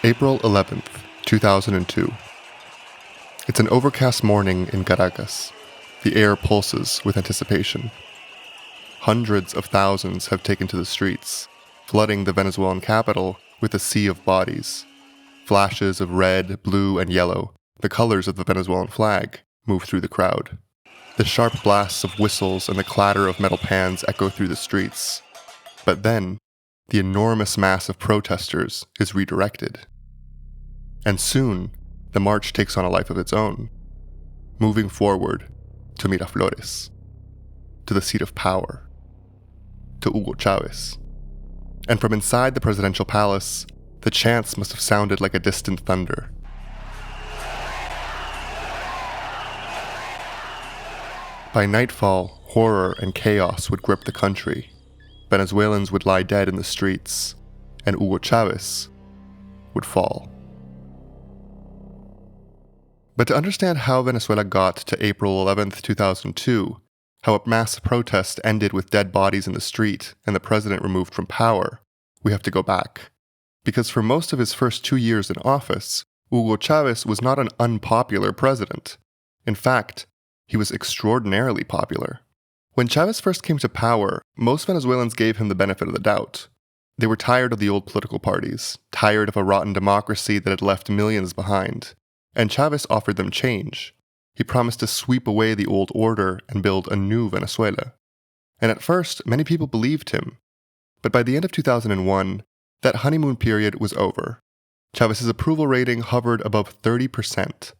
April 11th, 2002. It's an overcast morning in Caracas. The air pulses with anticipation. Hundreds of thousands have taken to the streets, flooding the Venezuelan capital with a sea of bodies. Flashes of red, blue, and yellow, the colors of the Venezuelan flag, move through the crowd. The sharp blasts of whistles and the clatter of metal pans echo through the streets. But then, the enormous mass of protesters is redirected. And soon, the march takes on a life of its own, moving forward to Miraflores, to the seat of power, to Hugo Chávez. And from inside the presidential palace, the chants must have sounded like a distant thunder. By nightfall, horror and chaos would grip the country. Venezuelans would lie dead in the streets, and Hugo Chávez would fall. But to understand how Venezuela got to April 11th, 2002, how a mass protest ended with dead bodies in the street and the president removed from power, we have to go back. Because for most of his first 2 years in office, Hugo Chávez was not an unpopular president. In fact, he was extraordinarily popular. When Chávez first came to power, most Venezuelans gave him the benefit of the doubt. They were tired of the old political parties, tired of a rotten democracy that had left millions behind. And Chávez offered them change. He promised to sweep away the old order and build a new Venezuela. And at first, many people believed him. But by the end of 2001, that honeymoon period was over. Chávez's approval rating hovered above 30%.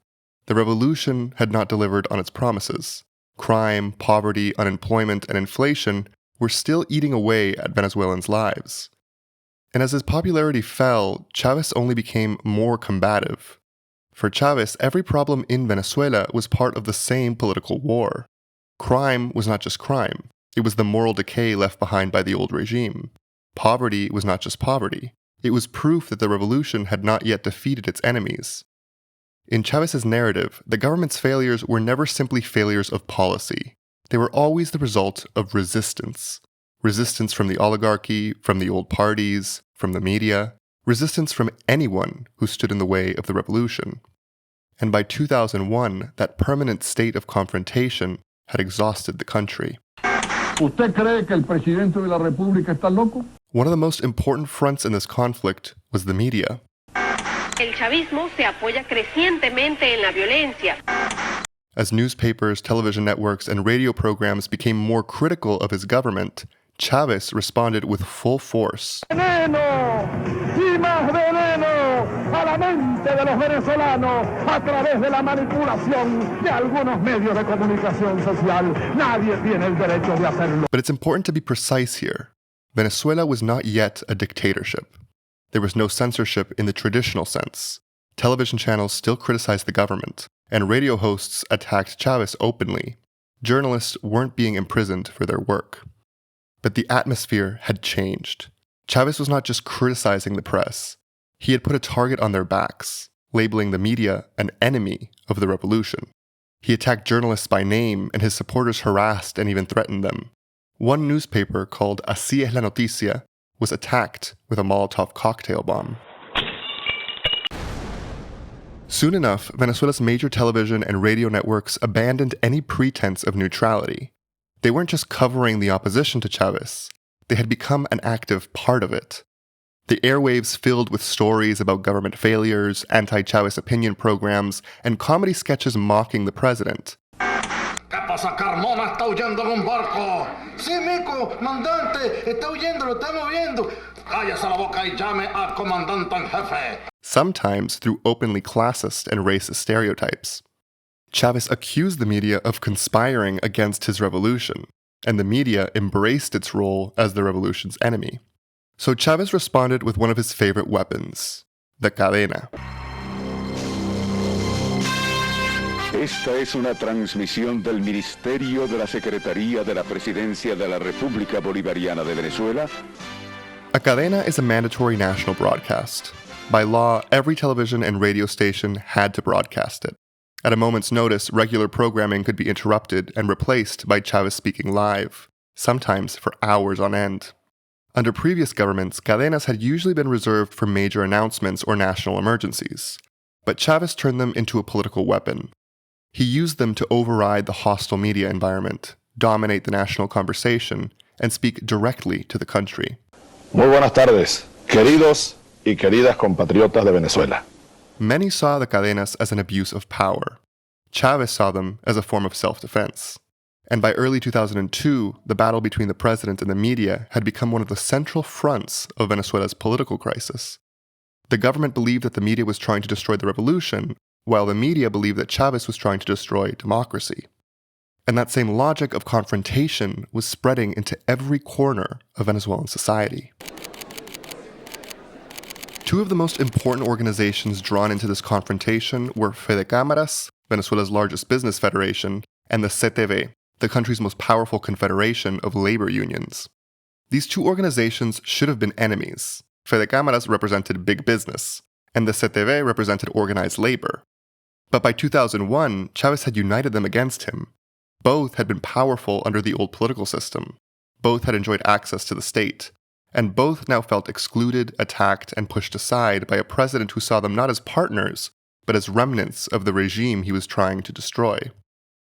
The revolution had not delivered on its promises. Crime, poverty, unemployment, and inflation were still eating away at Venezuelans' lives. And as his popularity fell, Chávez only became more combative. For Chávez, every problem in Venezuela was part of the same political war. Crime was not just crime. It was the moral decay left behind by the old regime. Poverty was not just poverty. It was proof that the revolution had not yet defeated its enemies. In Chávez's narrative, the government's failures were never simply failures of policy. They were always the result of resistance. Resistance from the oligarchy, from the old parties, from the media. Resistance from anyone who stood in the way of the revolution. And by 2001, that permanent state of confrontation had exhausted the country. ¿Usted cree que el presidente de la República está loco? One of the most important fronts in this conflict was the media. El chavismo se apoya crecientemente en la violencia. As newspapers, television networks, and radio programs became more critical of his government, Chávez responded with full force. ¡Veneno! ¡Y más veneno! ¡A la mente de los venezolanos a través de la manipulación de algunos medios de comunicación social! Nadie tiene el derecho de hacerlo. But it's important to be precise here. Venezuela was not yet a dictatorship. There was no censorship in the traditional sense. Television channels still criticized the government, and radio hosts attacked Chávez openly. Journalists weren't being imprisoned for their work. But the atmosphere had changed. Chávez was not just criticizing the press. He had put a target on their backs, labeling the media an enemy of the revolution. He attacked journalists by name, and his supporters harassed and even threatened them. One newspaper, called Así es la Noticia, was attacked with a Molotov cocktail bomb. Soon enough, Venezuela's major television and radio networks abandoned any pretense of neutrality. They weren't just covering the opposition to Chávez. They had become an active part of it. The airwaves filled with stories about government failures, anti-Chávez opinion programs, and comedy sketches mocking the president. ¿Qué pasa? Carmona está huyendo en un barco. Sí, Mico, mandante, está huyendo, lo estamos viendo. Cállese la boca y llame al comandante en jefe. Sometimes through openly classist and racist stereotypes. Chávez accused the media of conspiring against his revolution, and the media embraced its role as the revolution's enemy. So Chávez responded with one of his favorite weapons, the cadena. Esta es una transmisión del Ministerio de la Secretaría de la Presidencia de la República Bolivariana de Venezuela. A cadena is a mandatory national broadcast. By law, every television and radio station had to broadcast it. At a moment's notice, regular programming could be interrupted and replaced by Chávez speaking live, sometimes for hours on end. Under previous governments, cadenas had usually been reserved for major announcements or national emergencies, but Chávez turned them into a political weapon. He used them to override the hostile media environment, dominate the national conversation, and speak directly to the country. Muy buenas tardes, queridos y queridas compatriotas de Venezuela. Many saw the cadenas as an abuse of power. Chávez saw them as a form of self-defense. And by early 2002, the battle between the president and the media had become one of the central fronts of Venezuela's political crisis. The government believed that the media was trying to destroy the revolution, while the media believed that Chávez was trying to destroy democracy. And that same logic of confrontation was spreading into every corner of Venezuelan society. Two of the most important organizations drawn into this confrontation were PDVSA, Venezuela's largest business federation, and the CTV, the country's most powerful confederation of labor unions. These two organizations should have been enemies. PDVSA represented big business, and the CTV represented organized labor. But by 2001, Chávez had united them against him. Both had been powerful under the old political system. Both had enjoyed access to the state. And both now felt excluded, attacked, and pushed aside by a president who saw them not as partners, but as remnants of the regime he was trying to destroy.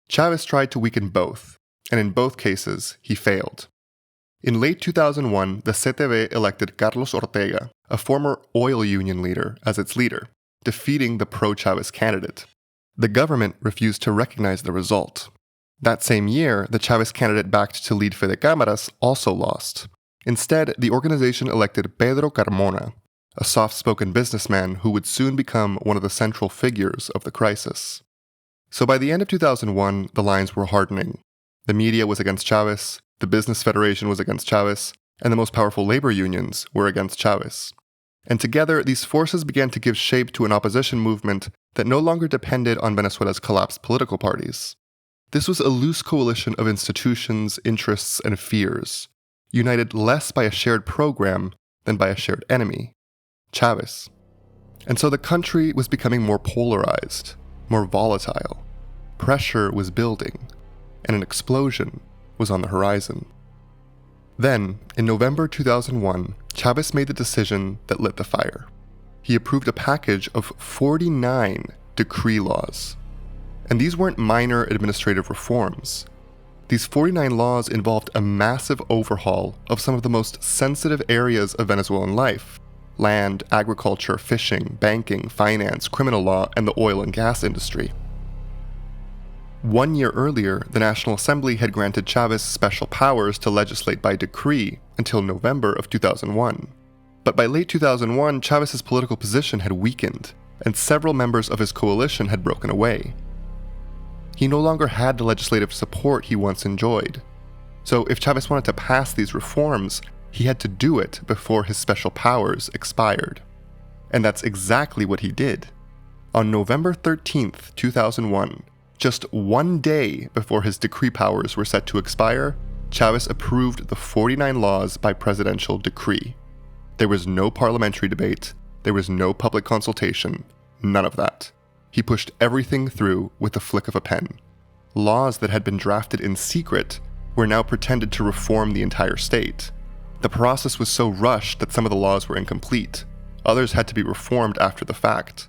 Chávez tried to weaken both, and in both cases, he failed. In late 2001, the CTV elected Carlos Ortega, a former oil union leader, as its leader, defeating the pro-Chávez candidate. The government refused to recognize the result. That same year, the Chávez candidate backed to lead PDVSA also lost. Instead, the organization elected Pedro Carmona, a soft-spoken businessman who would soon become one of the central figures of the crisis. So by the end of 2001, the lines were hardening. The media was against Chávez, the Business Federation was against Chávez, and the most powerful labor unions were against Chávez. And together, these forces began to give shape to an opposition movement that no longer depended on Venezuela's collapsed political parties. This was a loose coalition of institutions, interests, and fears, united less by a shared program than by a shared enemy, Chávez. And so the country was becoming more polarized, more volatile. Pressure was building, and an explosion was on the horizon. Then, in November 2001, Chávez made the decision that lit the fire. He approved a package of 49 decree laws. And these weren't minor administrative reforms. These 49 laws involved a massive overhaul of some of the most sensitive areas of Venezuelan life: land, agriculture, fishing, banking, finance, criminal law, and the oil and gas industry. 1 year earlier, the National Assembly had granted Chávez special powers to legislate by decree until November of 2001. But by late 2001, Chávez's political position had weakened, and several members of his coalition had broken away. He no longer had the legislative support he once enjoyed. So if Chávez wanted to pass these reforms, he had to do it before his special powers expired. And that's exactly what he did. On November 13th, 2001, just 1 day before his decree powers were set to expire, Chávez approved the 49 laws by presidential decree. There was no parliamentary debate, there was no public consultation, none of that. He pushed everything through with the flick of a pen. Laws that had been drafted in secret were now pretended to reform the entire state. The process was so rushed that some of the laws were incomplete. Others had to be reformed after the fact.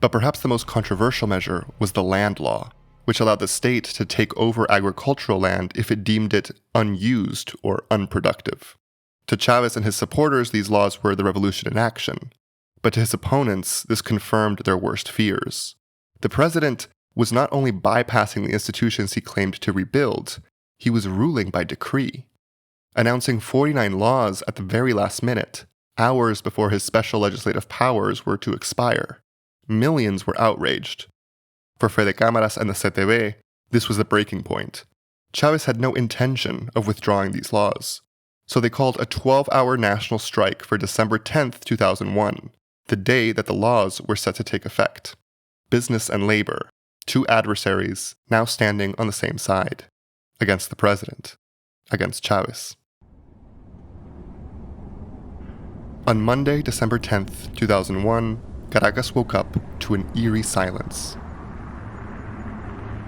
But perhaps the most controversial measure was the land law, which allowed the state to take over agricultural land if it deemed it unused or unproductive. To Chávez and his supporters, these laws were the revolution in action. But to his opponents, this confirmed their worst fears. The president was not only bypassing the institutions he claimed to rebuild, he was ruling by decree. Announcing 49 laws at the very last minute, hours before his special legislative powers were to expire. Millions were outraged. For PDVSA and the CTV, this was the breaking point. Chávez had no intention of withdrawing these laws. So they called a 12-hour national strike for December 10th, 2001, the day that the laws were set to take effect. Business and labor, two adversaries now standing on the same side, against the president, against Chávez. On Monday, December 10th, 2001, Caracas woke up to an eerie silence.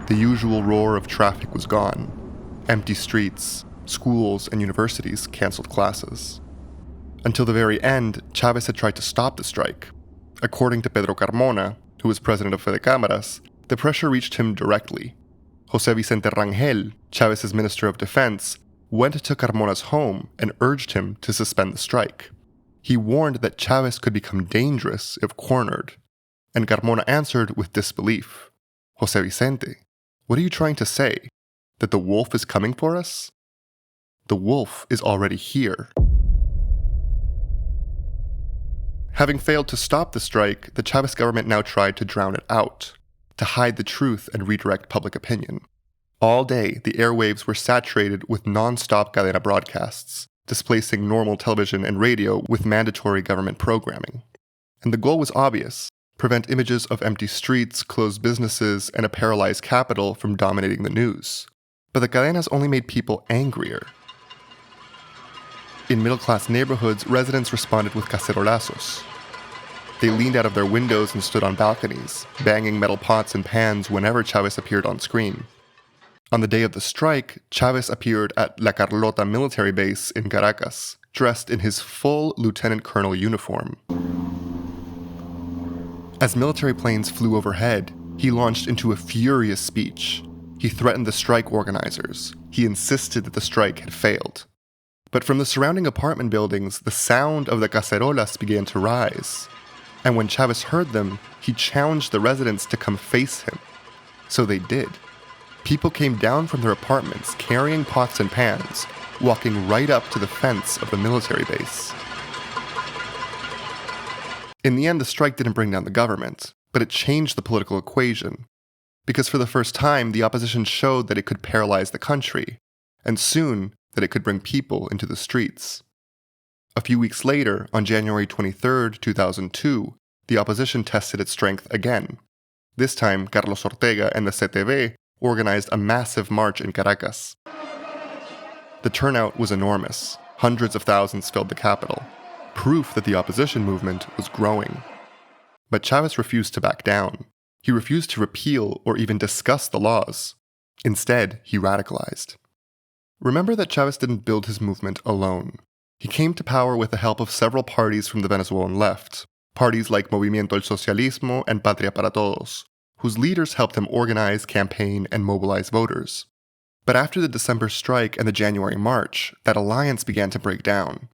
The usual roar of traffic was gone. Empty streets, schools and universities canceled classes. Until the very end, Chávez had tried to stop the strike. According to Pedro Carmona, who was president of Fede Cámaras, the pressure reached him directly. José Vicente Rangel, Chávez's Minister of Defense, went to Carmona's home and urged him to suspend the strike. He warned that Chávez could become dangerous if cornered, and Carmona answered with disbelief. José Vicente, what are you trying to say? That the wolf is coming for us? The wolf is already here. Having failed to stop the strike, the Chávez government now tried to drown it out, to hide the truth and redirect public opinion. All day, the airwaves were saturated with non-stop cadena broadcasts, displacing normal television and radio with mandatory government programming. And the goal was obvious: prevent images of empty streets, closed businesses, and a paralyzed capital from dominating the news. But the cadenas only made people angrier. In middle-class neighborhoods, residents responded with cacerolazos. They leaned out of their windows and stood on balconies, banging metal pots and pans whenever Chávez appeared on screen. On the day of the strike, Chávez appeared at La Carlota military base in Caracas, dressed in his full lieutenant colonel uniform. As military planes flew overhead, he launched into a furious speech. He threatened the strike organizers. He insisted that the strike had failed. But from the surrounding apartment buildings, the sound of the cacerolas began to rise. And when Chávez heard them, he challenged the residents to come face him. So they did. People came down from their apartments carrying pots and pans, walking right up to the fence of the military base. In the end, the strike didn't bring down the government, but it changed the political equation. Because for the first time, the opposition showed that it could paralyze the country, and soon, that it could bring people into the streets. A few weeks later, on January 23, 2002, the opposition tested its strength again. This time, Carlos Ortega and the CTV organized a massive march in Caracas. The turnout was enormous. Hundreds of thousands filled the capital, proof that the opposition movement was growing. But Chávez refused to back down. He refused to repeal or even discuss the laws. Instead, he radicalized. Remember that Chávez didn't build his movement alone. He came to power with the help of several parties from the Venezuelan left, parties like Movimiento el Socialismo and Patria para Todos, whose leaders helped him organize, campaign, and mobilize voters. But after the December strike and the January march, that alliance began to break down.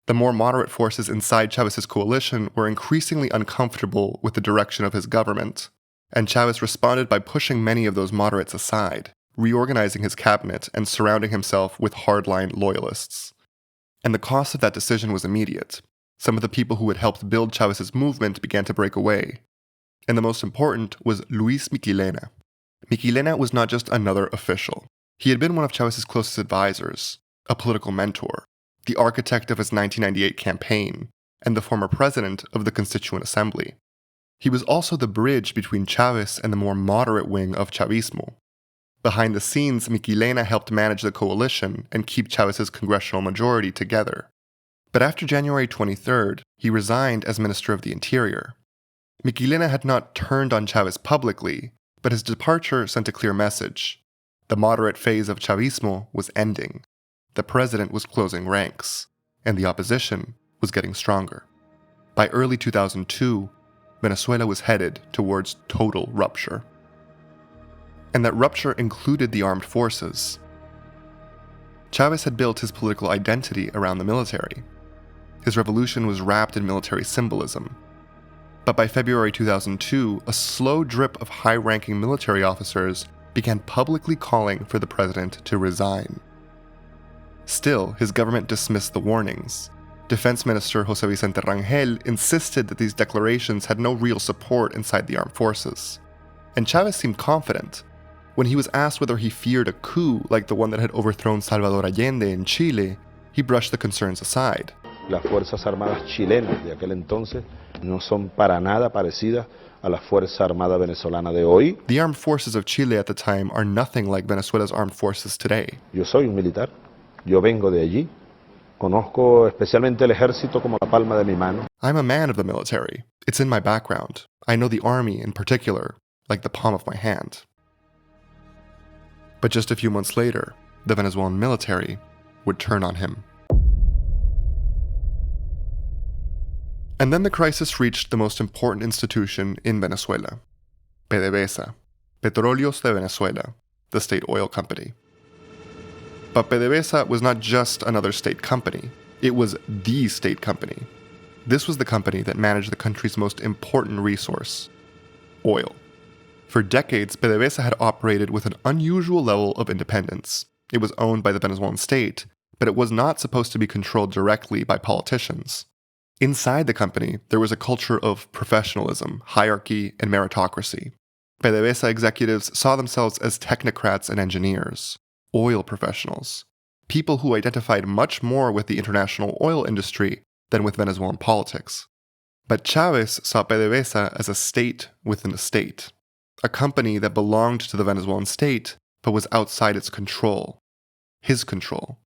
The more moderate forces inside Chávez's coalition were increasingly uncomfortable with the direction of his government, and Chávez responded by pushing many of those moderates aside, reorganizing his cabinet and surrounding himself with hardline loyalists. And the cost of that decision was immediate. Some of the people who had helped build Chávez's movement began to break away. And the most important was Luis Miquilena. Miquilena was not just another official. He had been one of Chávez's closest advisors, a political mentor, the architect of his 1998 campaign, and the former president of the Constituent Assembly. He was also the bridge between Chávez and the more moderate wing of Chavismo. Behind the scenes, Miquilena helped manage the coalition and keep Chávez's congressional majority together. But after January 23rd, he resigned as Minister of the Interior. Miquilena had not turned on Chávez publicly, but his departure sent a clear message. The moderate phase of Chavismo was ending. The president was closing ranks, and the opposition was getting stronger. By early 2002, Venezuela was headed towards total rupture. And that rupture included the armed forces. Chávez had built his political identity around the military. His revolution was wrapped in military symbolism. But by February 2002, a slow drip of high-ranking military officers began publicly calling for the president to resign. Still, his government dismissed the warnings. Defense Minister José Vicente Rangel insisted that these declarations had no real support inside the armed forces. And Chávez seemed confident. When he was asked whether he feared a coup like the one that had overthrown Salvador Allende in Chile, he brushed the concerns aside. Las Fuerzas Armadas chilenas de aquel entonces no son para nada parecidas a la Fuerza Armada venezolana de hoy. The armed forces of Chile at the time are nothing like Venezuela's armed forces today. Yo soy un militar, yo vengo de allí, conozco especialmente el ejército como la palma de mi mano. I'm a man of the military. It's in my background. I know the army in particular, like the palm of my hand. But just a few months later, the Venezuelan military would turn on him. And then the crisis reached the most important institution in Venezuela, PDVSA, Petróleos de Venezuela, the state oil company. But PDVSA was not just another state company, it was the state company. This was the company that managed the country's most important resource, oil. For decades, PDVSA had operated with an unusual level of independence. It was owned by the Venezuelan state, but it was not supposed to be controlled directly by politicians. Inside the company, there was a culture of professionalism, hierarchy, and meritocracy. PDVSA executives saw themselves as technocrats and engineers, oil professionals, people who identified much more with the international oil industry than with Venezuelan politics. But Chávez saw PDVSA as a state within a state, a company that belonged to the Venezuelan state but was outside its control, his control.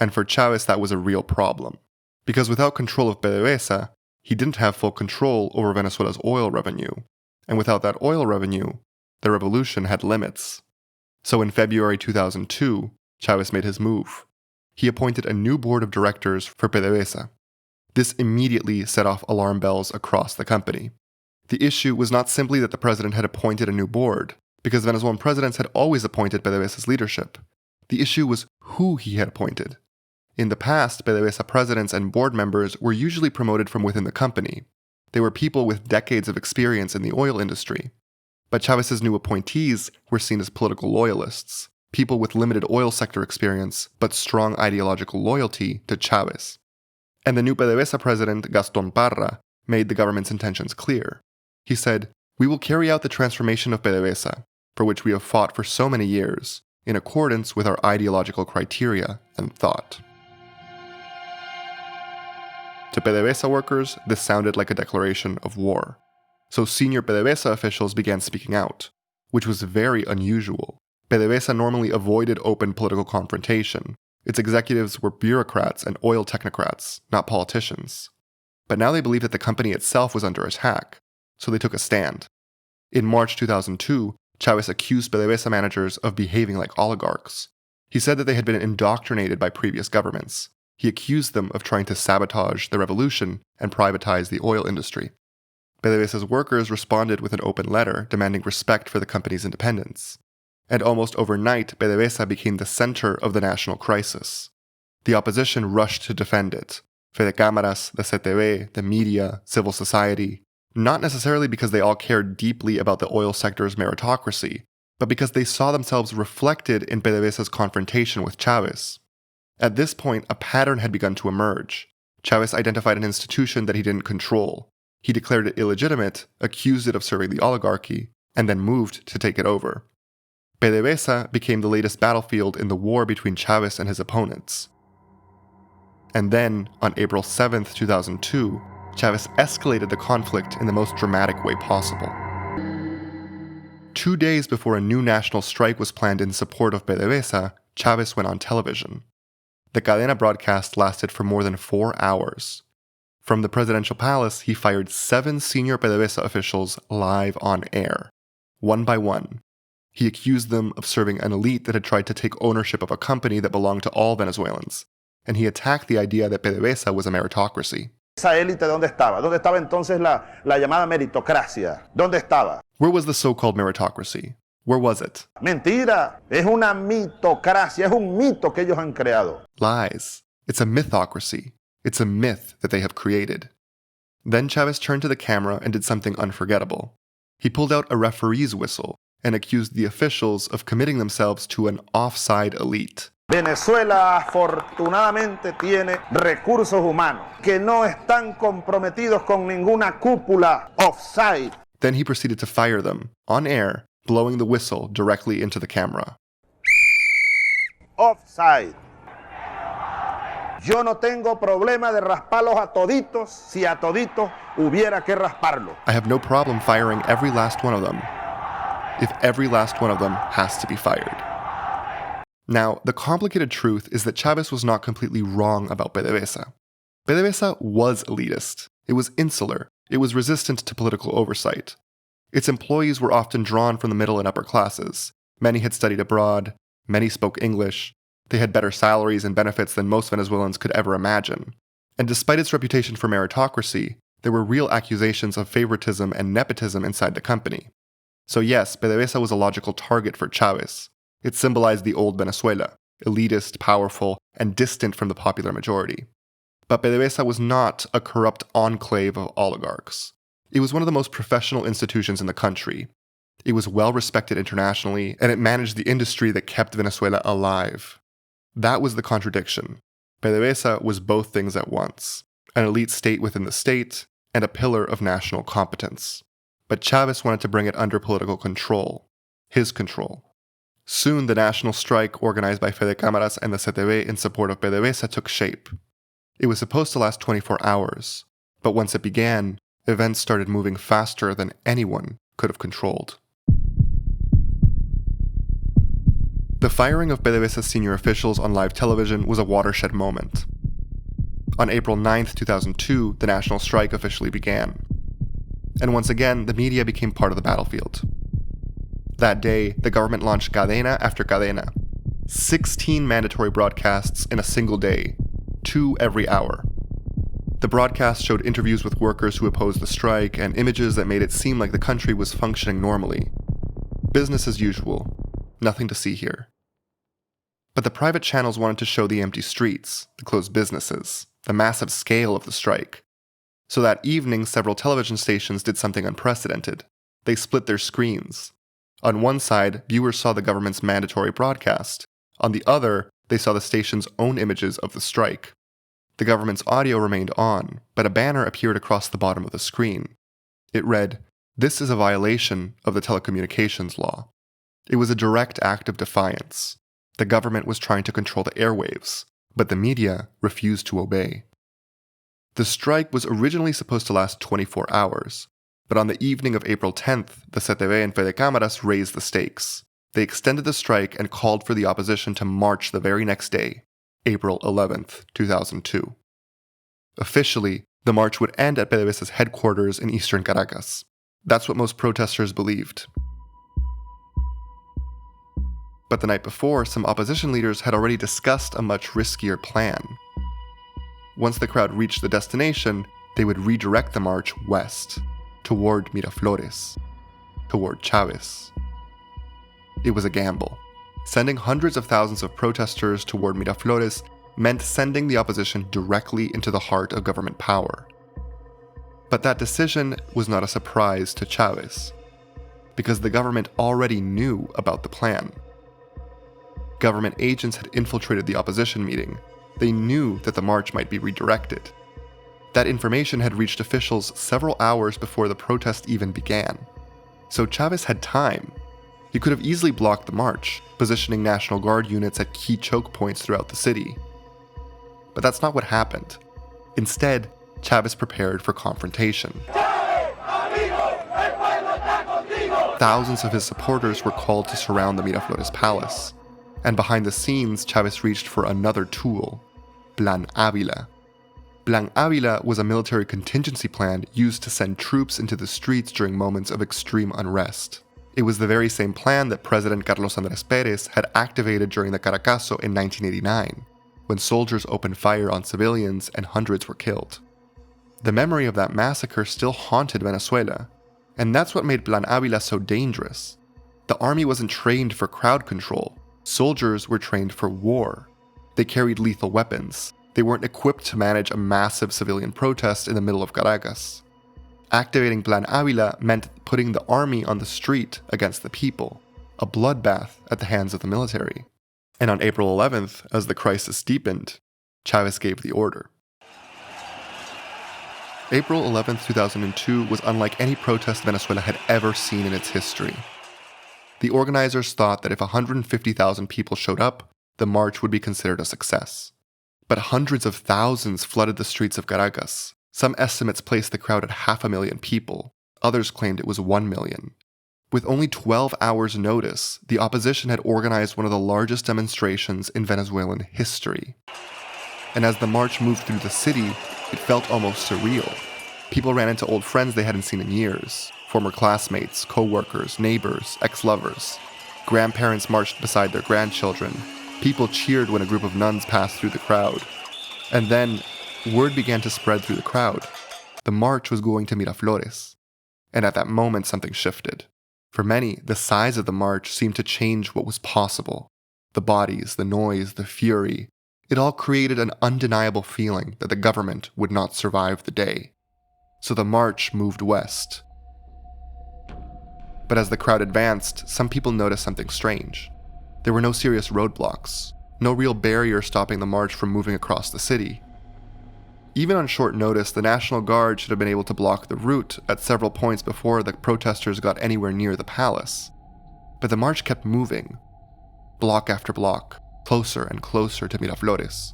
And for Chávez, that was a real problem. Because without control of PDVSA, he didn't have full control over Venezuela's oil revenue. And without that oil revenue, the revolution had limits. So in February 2002, Chávez made his move. He appointed a new board of directors for PDVSA. This immediately set off alarm bells across the company. The issue was not simply that the president had appointed a new board, because Venezuelan presidents had always appointed PDVSA's leadership. The issue was who he had appointed. In the past, PDVSA presidents and board members were usually promoted from within the company. They were people with decades of experience in the oil industry. But Chávez's new appointees were seen as political loyalists, people with limited oil sector experience but strong ideological loyalty to Chávez. And the new PDVSA president, Gastón Parra, made the government's intentions clear. He said, "We will carry out the transformation of PDVSA, for which we have fought for so many years, in accordance with our ideological criteria and thought." To PDVSA workers, this sounded like a declaration of war. So senior PDVSA officials began speaking out, which was very unusual. PDVSA normally avoided open political confrontation. Its executives were bureaucrats and oil technocrats, not politicians. But now they believed that the company itself was under attack, so they took a stand. In March 2002, Chávez accused PDVSA managers of behaving like oligarchs. He said that they had been indoctrinated by previous governments. He accused them of trying to sabotage the revolution and privatize the oil industry. PDVSA's workers responded with an open letter demanding respect for the company's independence. And almost overnight, PDVSA became the center of the national crisis. The opposition rushed to defend it. Fedecámaras, the CTV, the media, civil society, not necessarily because they all cared deeply about the oil sector's meritocracy, but because they saw themselves reflected in PDVSA's confrontation with Chávez. At this point, a pattern had begun to emerge. Chávez identified an institution that he didn't control. He declared it illegitimate, accused it of serving the oligarchy, and then moved to take it over. PDVSA became the latest battlefield in the war between Chávez and his opponents. And then, on April 7th, 2002, Chávez escalated the conflict in the most dramatic way possible. 2 days before a new national strike was planned in support of PDVSA, Chávez went on television. The cadena broadcast lasted for more than 4 hours. From the presidential palace, he fired 7 senior PDVSA officials live on air, one by one. He accused them of serving an elite that had tried to take ownership of a company that belonged to all Venezuelans, and he attacked the idea that PDVSA was a meritocracy. ¿Esa élite dónde estaba? ¿Dónde estaba entonces la llamada meritocracia? ¿Dónde estaba? Where was the so-called meritocracy? Where was it? Mentira, es una mitocracia, es un mito que ellos han creado. Lies. It's a mythocracy. It's a myth that they have created. Then Chávez turned to the camera and did something unforgettable. He pulled out a referee's whistle and accused the officials of committing themselves to an offside elite. Venezuela afortunadamente tiene recursos humanos que no están comprometidos con ninguna cúpula offside. Then he proceeded to fire them, on air, blowing the whistle directly into the camera. Offside. Yo no tengo problema de rasparlos a toditos si a toditos hubiera que rasparlo. I have no problem firing every last one of them, if every last one of them has to be fired. Now, the complicated truth is that Chávez was not completely wrong about PDVSA. PDVSA was elitist. It was insular. It was resistant to political oversight. Its employees were often drawn from the middle and upper classes. Many had studied abroad. Many spoke English. They had better salaries and benefits than most Venezuelans could ever imagine. And despite its reputation for meritocracy, there were real accusations of favoritism and nepotism inside the company. So yes, PDVSA was a logical target for Chávez. It symbolized the old Venezuela, elitist, powerful, and distant from the popular majority. But PDVSA was not a corrupt enclave of oligarchs. It was one of the most professional institutions in the country. It was well respected internationally, and it managed the industry that kept Venezuela alive. That was the contradiction. PDVSA was both things at once, an elite state within the state, and a pillar of national competence. But Chávez wanted to bring it under political control, his control. Soon, the national strike organized by Fede Cámaras and the CTV in support of PDVSA took shape. It was supposed to last 24 hours, but once it began, events started moving faster than anyone could have controlled. The firing of PDVSA's senior officials on live television was a watershed moment. On April 9, 2002, the national strike officially began. And once again, the media became part of the battlefield. That day, the government launched cadena after cadena, 16 mandatory broadcasts in a single day, 2 every hour. The broadcasts showed interviews with workers who opposed the strike and images that made it seem like the country was functioning normally. Business as usual, nothing to see here. But the private channels wanted to show the empty streets, the closed businesses, the massive scale of the strike. So that evening, several television stations did something unprecedented. They split their screens. On one side, viewers saw the government's mandatory broadcast. On the other, they saw the station's own images of the strike. The government's audio remained on, but a banner appeared across the bottom of the screen. It read, "This is a violation of the telecommunications law." It was a direct act of defiance. The government was trying to control the airwaves, but the media refused to obey. The strike was originally supposed to last 24 hours, but on the evening of April 10th, the CTV and Fede Cámaras raised the stakes. They extended the strike and called for the opposition to march the very next day, April 11th, 2002. Officially, the march would end at PDVSA's headquarters in eastern Caracas. That's what most protesters believed. But the night before, some opposition leaders had already discussed a much riskier plan. Once the crowd reached the destination, they would redirect the march west, toward Miraflores, toward Chávez. It was a gamble. Sending hundreds of thousands of protesters toward Miraflores meant sending the opposition directly into the heart of government power. But that decision was not a surprise to Chávez, because the government already knew about the plan. Government agents had infiltrated the opposition meeting. They knew that the march might be redirected. That information had reached officials several hours before the protest even began. So Chávez had time. He could have easily blocked the march, positioning National Guard units at key choke points throughout the city. But that's not what happened. Instead, Chávez prepared for confrontation. Thousands of his supporters were called to surround the Miraflores Palace. And behind the scenes, Chávez reached for another tool, Plan Ávila. Plan Ávila was a military contingency plan used to send troops into the streets during moments of extreme unrest. It was the very same plan that President Carlos Andrés Pérez had activated during the Caracazo in 1989, when soldiers opened fire on civilians and hundreds were killed. The memory of that massacre still haunted Venezuela, and that's what made Plan Ávila so dangerous. The army wasn't trained for crowd control. Soldiers were trained for war. They carried lethal weapons. They weren't equipped to manage a massive civilian protest in the middle of Caracas. Activating Plan Ávila meant putting the army on the street against the people, a bloodbath at the hands of the military. And on April 11th, as the crisis deepened, Chávez gave the order. April 11th, 2002 was unlike any protest Venezuela had ever seen in its history. The organizers thought that if 150,000 people showed up, the march would be considered a success. But hundreds of thousands flooded the streets of Caracas. Some estimates placed the crowd at 500,000 people. Others claimed it was 1 million. With only 12 hours' notice, the opposition had organized one of the largest demonstrations in Venezuelan history. And as the march moved through the city, it felt almost surreal. People ran into old friends they hadn't seen in years. Former classmates, co-workers, neighbors, ex-lovers. Grandparents marched beside their grandchildren. People cheered when a group of nuns passed through the crowd. And then, word began to spread through the crowd. The march was going to Miraflores. And at that moment, something shifted. For many, the size of the march seemed to change what was possible. The bodies, the noise, the fury, it all created an undeniable feeling that the government would not survive the day. So the march moved west. But as the crowd advanced, some people noticed something strange. There were no serious roadblocks, no real barrier stopping the march from moving across the city. Even on short notice, the National Guard should have been able to block the route at several points before the protesters got anywhere near the palace. But the march kept moving, block after block, closer and closer to Miraflores.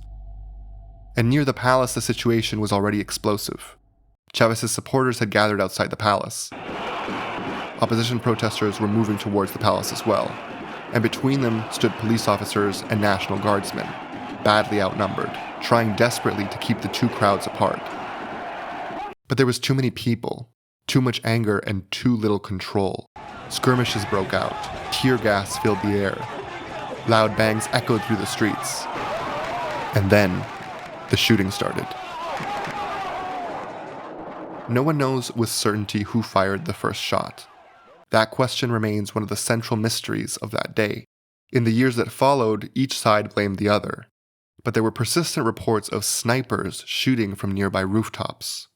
And near the palace, the situation was already explosive. Chávez's supporters had gathered outside the palace. Opposition protesters were moving towards the palace as well, and between them stood police officers and National Guardsmen, badly outnumbered, trying desperately to keep the two crowds apart. But there was too many people, too much anger, and too little control. Skirmishes broke out, tear gas filled the air, loud bangs echoed through the streets. And then, the shooting started. No one knows with certainty who fired the first shot. That question remains one of the central mysteries of that day. In the years that followed, each side blamed the other. But there were persistent reports of snipers shooting from nearby rooftops.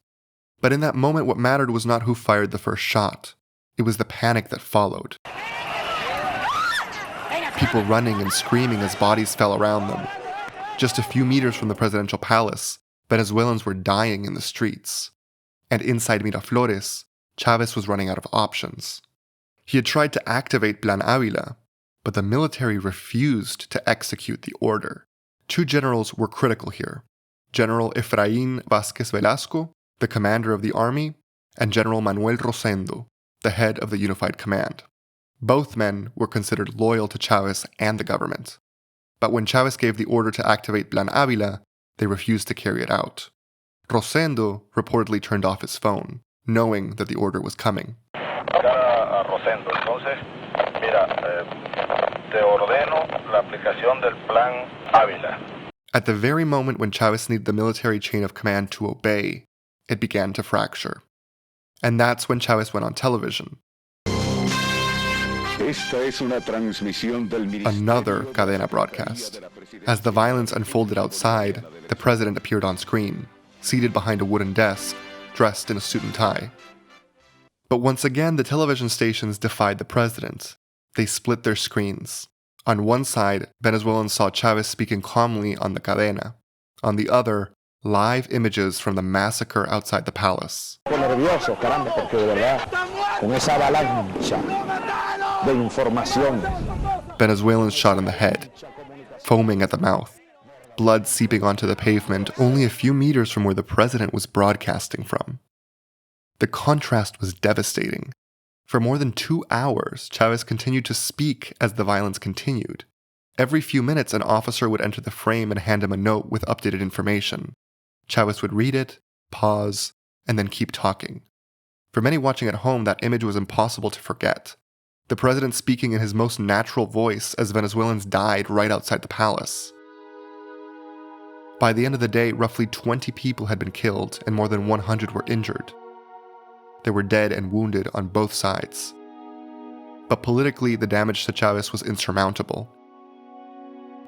But in that moment, what mattered was not who fired the first shot. It was the panic that followed. People running and screaming as bodies fell around them. Just a few meters from the presidential palace, Venezuelans were dying in the streets. And inside Miraflores, Chávez was running out of options. He had tried to activate Plan Ávila, but the military refused to execute the order. Two generals were critical here. General Efraín Vázquez Velasco, the commander of the army, and General Manuel Rosendo, the head of the Unified Command. Both men were considered loyal to Chávez and the government. But when Chávez gave the order to activate Plan Ávila, they refused to carry it out. Rosendo reportedly turned off his phone, knowing that the order was coming. Rosendo, entonces, mira, te ordeno la aplicación del Plan Ávila. At the very moment when Chávez needed the military chain of command to obey, it began to fracture. And that's when Chávez went on television. Another cadena broadcast. As the violence unfolded outside, the president appeared on screen, seated behind a wooden desk, dressed in a suit and tie. But once again, the television stations defied the president. They split their screens. On one side, Venezuelans saw Chávez speaking calmly on the cadena. On the other, live images from the massacre outside the palace. Venezuelans shot in the head, foaming at the mouth, blood seeping onto the pavement only a few meters from where the president was broadcasting from. The contrast was devastating. For more than 2 hours, Chávez continued to speak as the violence continued. Every few minutes, an officer would enter the frame and hand him a note with updated information. Chávez would read it, pause, and then keep talking. For many watching at home, that image was impossible to forget. The president speaking in his most natural voice as Venezuelans died right outside the palace. By the end of the day, roughly 20 people had been killed and more than 100 were injured. There were dead and wounded on both sides. But politically, the damage to Chávez was insurmountable.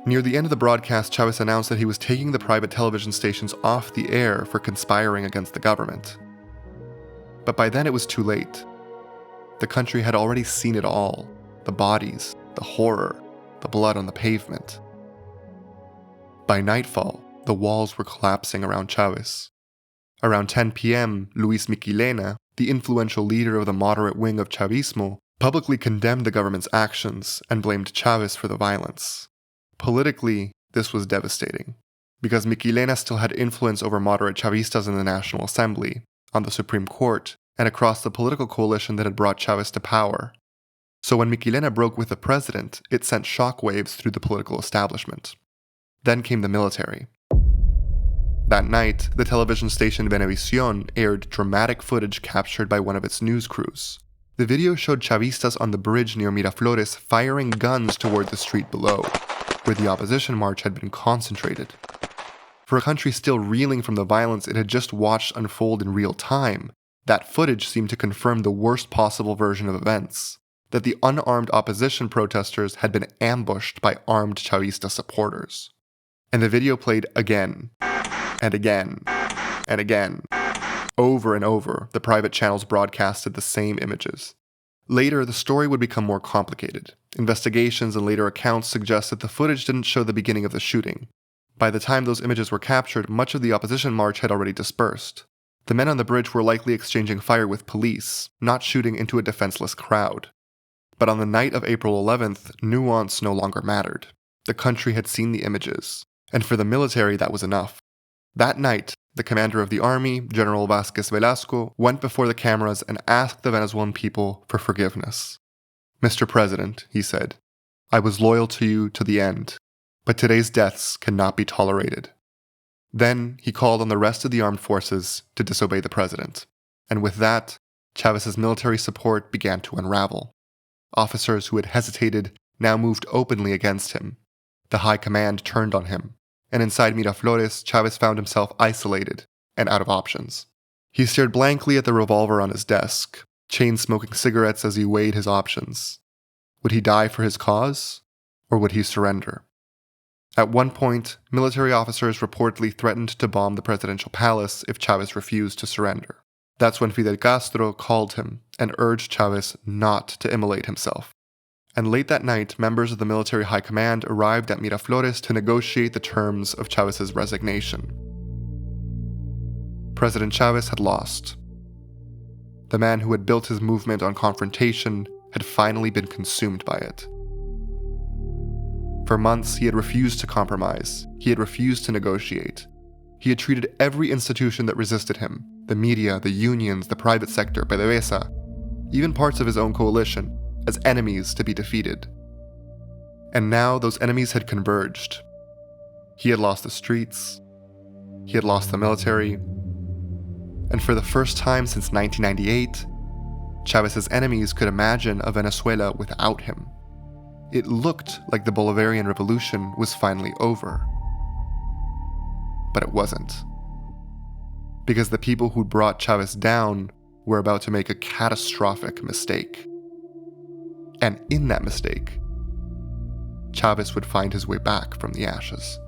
Near the end of the broadcast, Chávez announced that he was taking the private television stations off the air for conspiring against the government. But by then it was too late. The country had already seen it all: the bodies, the horror, the blood on the pavement. By nightfall, the walls were collapsing around Chávez. Around 10 p.m., Luis Miquilena, the influential leader of the moderate wing of Chavismo, publicly condemned the government's actions and blamed Chávez for the violence. Politically, this was devastating, because Miquilena still had influence over moderate Chavistas in the National Assembly, on the Supreme Court, and across the political coalition that had brought Chávez to power. So when Miquilena broke with the president, it sent shockwaves through the political establishment. Then came the military. That night, the television station Venevisión aired dramatic footage captured by one of its news crews. The video showed Chavistas on the bridge near Miraflores firing guns toward the street below, where the opposition march had been concentrated. For a country still reeling from the violence it had just watched unfold in real time, that footage seemed to confirm the worst possible version of events, that the unarmed opposition protesters had been ambushed by armed Chavista supporters. And the video played again, and again, and again. Over and over, the private channels broadcasted the same images. Later, the story would become more complicated. Investigations and later accounts suggest that the footage didn't show the beginning of the shooting. By the time those images were captured, much of the opposition march had already dispersed. The men on the bridge were likely exchanging fire with police, not shooting into a defenseless crowd. But on the night of April 11th, nuance no longer mattered. The country had seen the images, and for the military that was enough. That night, the commander of the army, General Vázquez Velasco, went before the cameras and asked the Venezuelan people for forgiveness. "Mr. President," he said, "I was loyal to you to the end, but today's deaths cannot be tolerated." Then he called on the rest of the armed forces to disobey the president. And with that, Chávez's military support began to unravel. Officers who had hesitated now moved openly against him. The high command turned on him, and inside Miraflores, Chávez found himself isolated and out of options. He stared blankly at the revolver on his desk, chain-smoking cigarettes as he weighed his options. Would he die for his cause, or would he surrender? At one point, military officers reportedly threatened to bomb the presidential palace if Chávez refused to surrender. That's when Fidel Castro called him and urged Chávez not to immolate himself. And late that night, members of the military high command arrived at Miraflores to negotiate the terms of Chávez's resignation. President Chávez had lost. The man who had built his movement on confrontation had finally been consumed by it. For months, he had refused to compromise. He had refused to negotiate. He had treated every institution that resisted him, the media, the unions, the private sector, PDVSA, even parts of his own coalition, as enemies to be defeated. And now those enemies had converged. He had lost the streets. He had lost the military. And for the first time since 1998, Chávez's enemies could imagine a Venezuela without him. It looked like the Bolivarian Revolution was finally over. But it wasn't. Because the people who'd brought Chávez down were about to make a catastrophic mistake. And in that mistake, Chávez would find his way back from the ashes.